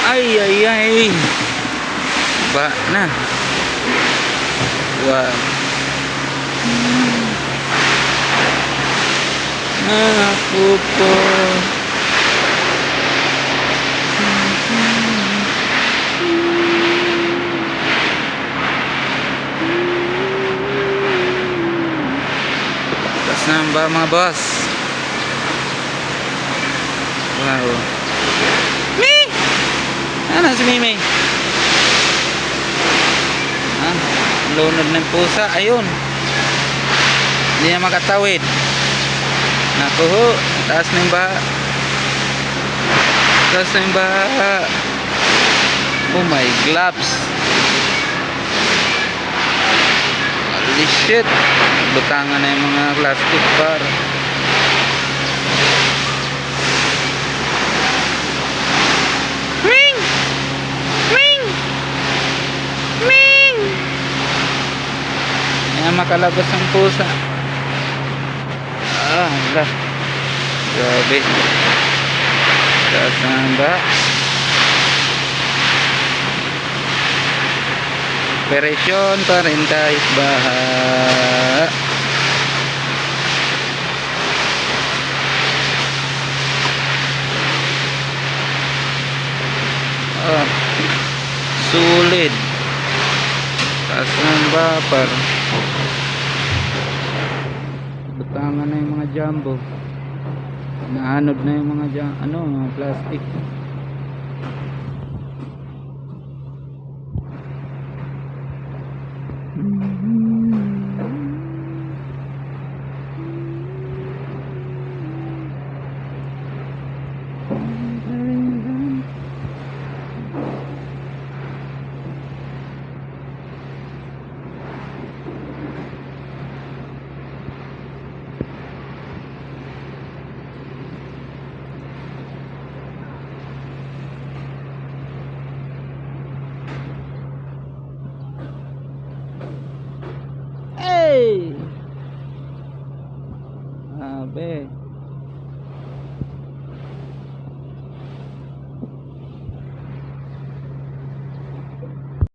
Ay, ay, ay. Ba na. Wow. Ako po. Tas na ba mga boss? Wow. Mi! Ano si Mimi? Ha? Lunod ng pusa. Ayun. Hindi na makatawid. Naku ho. Taas na yung baha. Taas na yung baha. Oh my gloves. Holy shit. Butangan na yung mga plastic bar. Ming! Ming! Ming! Ayan makalabas ang pusa. Ah, hala. Grabe. Taas na ba? Operasyon pa rin kahit baha. Ah, sulit. Taas ng bapar. Butangan na yung mga jumbo. Naanod na yung mga mga plastic. Hey! Abe.